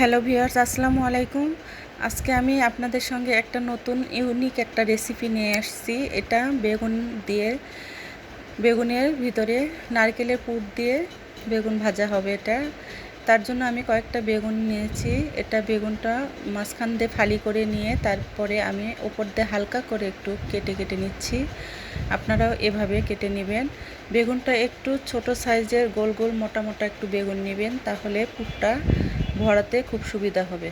Hello viewers, আসসালামু আলাইকুম। আজকে আমি আপনাদের সঙ্গে একটা নতুন ইউনিক একটা রেসিপি নিয়ে আসছি। এটা বেগুনের ভিতরে নারকেলের পুর দিয়ে বেগুন ভাজা হবে। তার জন্য আমি কয়েকটা বেগুন নিয়েছি। বেগুনটা মাঝখান দিয়ে ফালি করে নিয়ে তারপরে আমি উপর দিয়ে হালকা করে একটু কেটে কেটে নিচ্ছি। আপনারাও এভাবে কেটে নেবেন। বেগুনটা একটু ছোট সাইজের গোল গোল মোটা মোটা একটু বেগুন নেবেন, তাহলে পুরটা ভরাতে খুব সুবিধা হবে।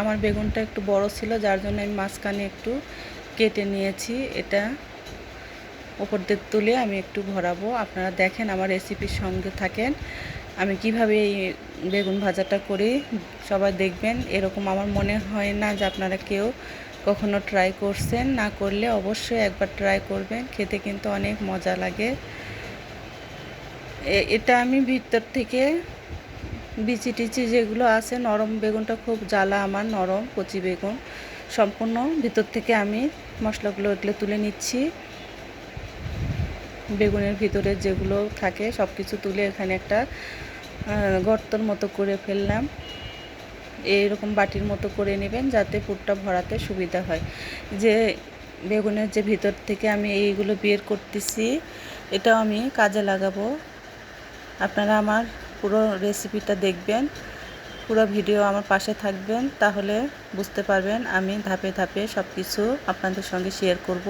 আমার বেগুনটা একটু বড় ছিল, যার জন্য আমি মাঝখানে একটু কেটে নিয়েছি। এটা ওপর দিয়ে তুলে আমি একটু ভরাবো। আপনারা দেখেন, আমার রেসিপির সঙ্গে থাকেন। আমি কিভাবে এই বেগুন ভাজাটা করি সবাই দেখবেন। এরকম আমার মনে হয় না যে আপনারা কেউ কখনো ট্রাই করছেন। না করলে অবশ্যই একবার ট্রাই করবেন, খেতে কিন্তু অনেক মজা লাগে। এটা আমি ভিতর থেকে বিচি টিচি যেগুলো আছে, নরম বেগুনটা খুব জ্বালা, আমার নরম কচি বেগুন, সম্পূর্ণ ভিতর থেকে আমি মশলাগুলো এগুলো তুলে নিচ্ছি। বেগুনের ভিতরে যেগুলো থাকে সব কিছু তুলে এখানে একটা গর্তর মতো করে ফেললাম। এইরকম বাটির মতো করে নেবেন, যাতে পুরটা ভরাতে সুবিধা হয়। যে বেগুনের যে ভিতর থেকে আমি এইগুলো বের করতেছি, এটাও আমি কাজে লাগাবো। আপনারা আমার পুরো রেসিপিটা দেখবেন, পুরো ভিডিও আমার পাশে থাকবেন, তাহলে বুঝতে পারবেন আমি ধাপে ধাপে সব কিছু আপনাদের সঙ্গে শেয়ার করব।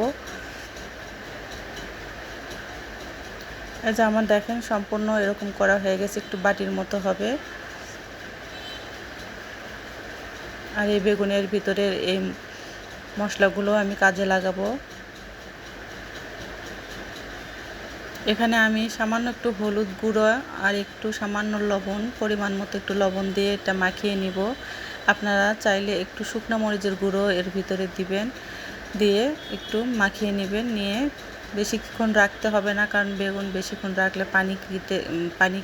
এই যে আমার দেখেন সম্পূর্ণ এরকম করা হয়ে গেছে, একটু বাটির মতো হবে। আর এই বেগুনের ভিতরের এই মশলাগুলো আমি কাজে লাগাবো। এখানে আমি সামান্য একটু হলুদ গুঁড়ো আর একটু সামান্য লবণ, পরিমাণ মতো একটু লবণ দিয়ে এটা মাখিয়ে নিব। আপনারা চাইলে একটু শুকনো মরিচের গুঁড়ো এর ভিতরে দিবেন, দিয়ে একটু মাখিয়ে নেবেন। নিয়ে বেশিক্ষণ রাখতে হবে না, কারণ বেগুন বেশিক্ষণ রাখলে পানি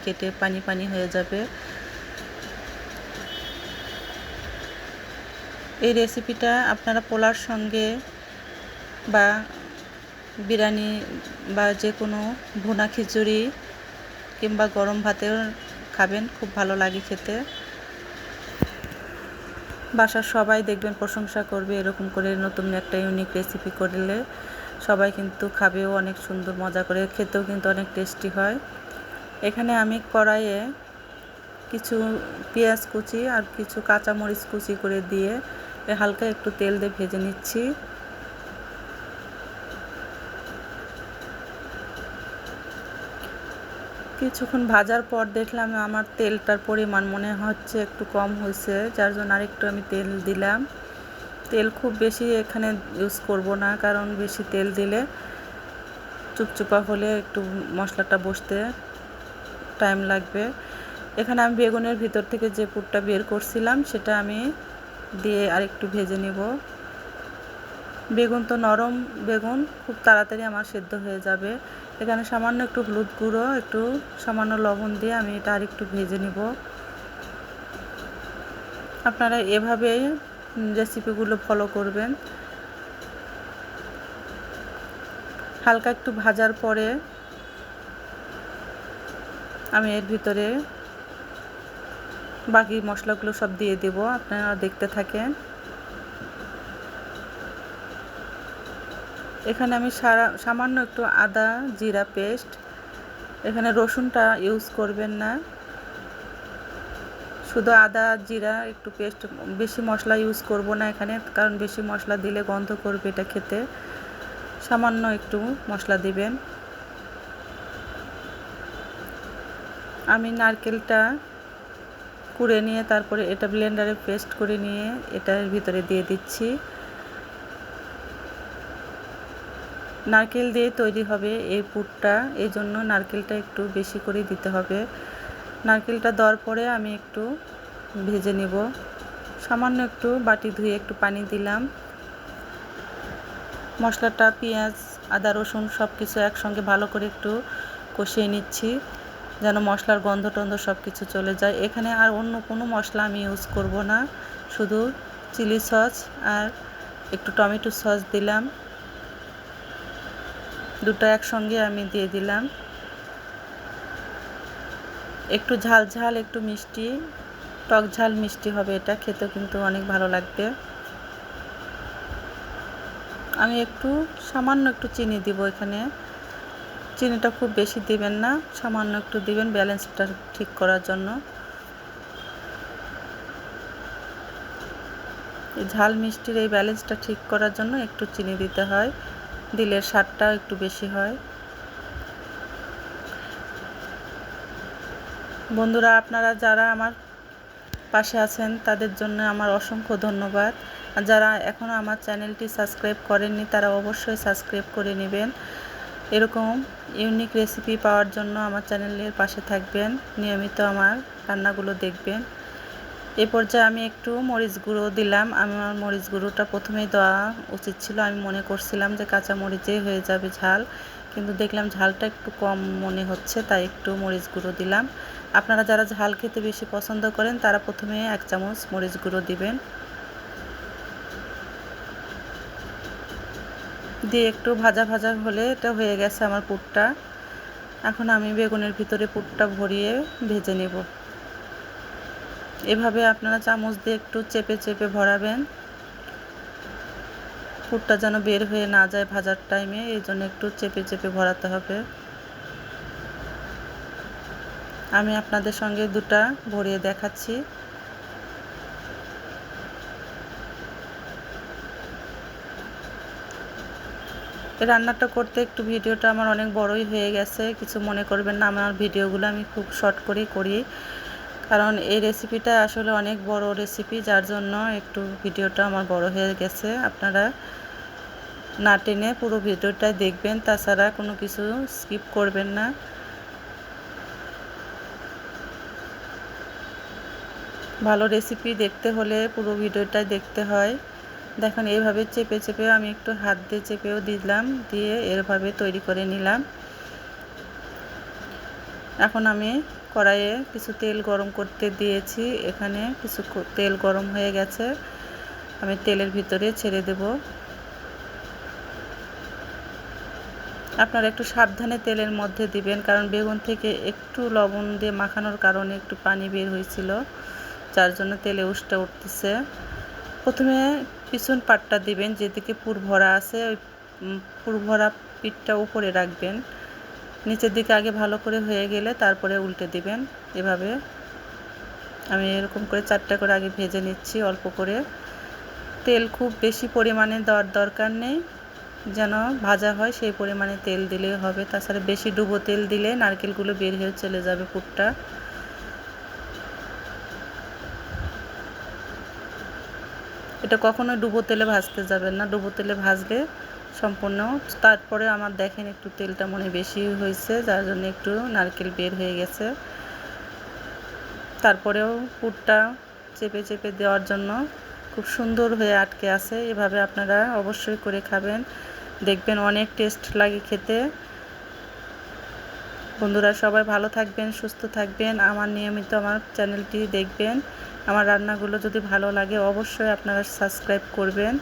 কেটে পানি পানি হয়ে যাবে। এই রেসিপিটা আপনারা পোলার সঙ্গে বা বিরিয়ানি বা যে কোনো ভুনা খিচুড়ি কিংবা গরম ভাতেও খাবেন, খুব ভালো লাগে খেতে। বাসার সবাই দেখবেন প্রশংসা করবে, এরকম করে নতুন একটা ইউনিক রেসিপি করলে সবাই কিন্তু খাবেও অনেক সুন্দর, মজা করে, খেতেও কিন্তু অনেক টেস্টি হয়। এখানে আমি কড়াইয়ে কিছু পেঁয়াজ কুচি আর কিছু কাঁচামরিচ কুচি করে দিয়ে হালকা একটু তেল দিয়ে ভেজে নিচ্ছি। কিছুক্ষণ ভাজার পর দেখলাম আমার তেলটার পরিমাণ মনে হচ্ছে একটু কম হয়েছে, যার জন্য আরেকটু আমি তেল দিলাম। তেল খুব বেশি এখানে ইউজ করব না, কারণ বেশি তেল দিলে চুপচুপা হলে একটু মশলাটা বসতে টাইম লাগবে। এখানে আমি বেগুনের ভিতর থেকে যে পুরটা বের করছিলাম সেটা আমি দিয়ে আরেকটু ভেজে নেব। বেগুন তো নরম বেগুন, খুব তাড়াতাড়ি আমার সেদ্ধ হয়ে যাবে। এখানে সামান্য একটু হলুদ গুঁড়ো, একটু সামান্য লবণ দিয়ে আমি এটা আরেকটু ভেজে নেব। আপনারা এভাবেই রেসিপিগুলো ফলো করবেন। হালকা একটু ভাজার পরে আমি এর ভিতরে বাকি মশলাগুলো সব দিয়ে দেব, আপনারা দেখতে থাকেন। এখানে আমি সামান্য একটু আদা জিরা পেস্ট, এখানে রসুনটা ইউজ করবেন না, শুধু আদা জিরা একটু পেস্ট, বেশি মশলা ইউজ করব না এখানে, কারণ বেশি মশলা দিলে গন্ধ করবে এটা খেতে। সামান্য একটু মশলা দিবেন। আমি নারকেলটা কুড়ে নিয়ে তারপরে এটা ব্লেন্ডারে পেস্ট করে নিয়ে এটার ভিতরে দিয়ে দিচ্ছি। নারকেল দিয়ে তৈরি হবে এই পুরটা, এই জন্য নারকেলটা একটু বেশি করে দিতে হবে। নারকেলটা দেওয়ার পরে আমি একটু ভেজে নেব। সামান্য একটু বাটি ধুয়ে একটু পানি দিলাম। মশলাটা পেঁয়াজ আদা রসুন সব কিছু একসঙ্গে ভালো করে একটু কষিয়ে নিচ্ছি, যেন মশলার গন্ধ টন্ধ সব কিছু চলে যায়। এখানে আর অন্য কোনো মশলা আমি ইউজ করব না, শুধু চিলি সস আর একটু টমেটো সস দিলাম, দুটো একসঙ্গে আমি দিয়ে দিলাম। একটু ঝাল ঝাল একটু মিষ্টি টক ঝাল মিষ্টি হবে, এটা খেতেও কিন্তু অনেক ভালো লাগবে। আমি একটু সামান্য একটু চিনি দিব এখানে। চিনিটা খুব বেশি দিবেন না, সামান্য একটু দিবেন ব্যালেন্সটা ঠিক করার জন্য। এই ঝাল মিষ্টির এই ব্যালেন্সটা ঠিক করার জন্য একটু চিনি দিতে হয়, দিলে স্বাদটাও একটু বেশি হয়। বন্ধুরা, আপনারা যারা আমার পাশে আছেন তাদের জন্য আমার অসংখ্য ধন্যবাদ। আর যারা এখনও আমার চ্যানেলটি সাবস্ক্রাইব করেননি তারা অবশ্যই সাবস্ক্রাইব করে নেবেন। এরকম ইউনিক রেসিপি পাওয়ার জন্য আমার চ্যানেলের পাশে থাকবেন, নিয়মিত আমার রান্নাগুলো দেখবেন। এ পর্যায়ে আমি একটু মরিচ গুঁড়ো দিলাম। আমার মরিচ গুঁড়োটা প্রথমেই দেওয়া উচিত ছিল, আমি মনে করছিলাম যে কাঁচা মরিচেই হয়ে যাবে ঝাল, কিন্তু দেখলাম ঝালটা একটু কম মনে হচ্ছে, তাই একটু মরিচ গুঁড়ো দিলাম। আপনারা যারা ঝাল খেতে বেশি পছন্দ করেন তারা প্রথমে 1 চামচ মরিচ গুঁড়ো দিবেন, দিয়ে একটু ভাজা ভাজা হলে এটা হয়ে গেছে আমার পুরটা। এখন আমি বেগুনের ভিতরে পুরটা ভরিয়ে ভেজে নেব। এভাবে আপনারা চামচ দিয়ে একটু চেপে চেপে ভরাবেন, পুরটা যেন বের হয়ে না যায় ভাজার টাইমে, এই জন্য একটু চেপে চেপে ভরাতে হবে। আমি আপনাদের সঙ্গে দুটা ভরিয়ে দেখাচ্ছি। রান্নাটা করতে একটু ভিডিওটা আমার অনেক বড়ই হয়ে গেছে, কিছু মনে করবেন না। আমার ভিডিওগুলো আমি খুব শর্ট করেই করি, কারণ এই রেসিপিটা আসলে অনেক বড় রেসিপি, যার জন্য একটু ভিডিওটা আমার বড় হয়ে গেছে। আপনারা না টেনে পুরো ভিডিওটা দেখবেন, তাছাড়া কোনো কিছু স্কিপ করবেন না। ভালো রেসিপি দেখতে হলে পুরো ভিডিওটা দেখতে হয়। দেখুন, এইভাবে চেপে চেপে আমি একটু হাত দিয়ে চেপেও দিলাম, দিয়ে এভাবে তৈরি করে নিলাম। এখন আমি কড়াইয়ে কিছু তেল গরম করতে দিয়েছি, এখানে কিছু তেল গরম হয়ে গেছে, আমি তেলের ভিতরে ছেড়ে দেব। আপনারা একটু সাবধানে তেলের মধ্যে দিবেন, কারণ বেগুন থেকে একটু লবণ দিয়ে মাখানোর কারণে একটু পানি বের হয়েছিল, যার জন্য তেলে উষ্টা উঠতেছে। প্রথমে পিছন পাটটা দিবেন, যেদিকে পুর ভরা আছে ওই পুর ভরা পিঠটা উপরে রাখবেন, নিচের দিকে আগে ভালো করে হয়ে গেলে তারপরে উল্টে দিবেন। এভাবে আমি এরকম করে 4টা করে আগে ভেজে নিচ্ছি অল্প করে। তেল খুব বেশি পরিমাণে দেওয়ার দরকার নেই, যেন ভাজা হয় সেই পরিমাণে তেল দিলেই হবে, তাছাড়া বেশি ডুবো তেল দিলে নারকেলগুলো বের হয়ে চলে যাবে পুরটা। এটা কখনো ডুবো তেলে ভাজতে যাবেন না, ডুবো তেলে ভাজলে সম্পূর্ণ। তারপরে আমার দেখেন একটু তেলটা মনে বেশি হয়েছে, যার জন্য একটু নারকেল বের হয়ে গেছে। তারপরেও পুরটা চেপে চেপে দেওয়ার জন্য খুব সুন্দর হয়ে আটকে আছে। এভাবে আপনারা অবশ্যই করে খাবেন, দেখবেন অনেক টেস্ট লাগে খেতে। বন্ধুরা, সবাই ভালো থাকবেন, সুস্থ থাকবেন, আমার নিয়মিত আমার চ্যানেলটি দেখবেন। আমার রান্নাগুলো যদি ভালো লাগে অবশ্যই আপনারা সাবস্ক্রাইব করবেন।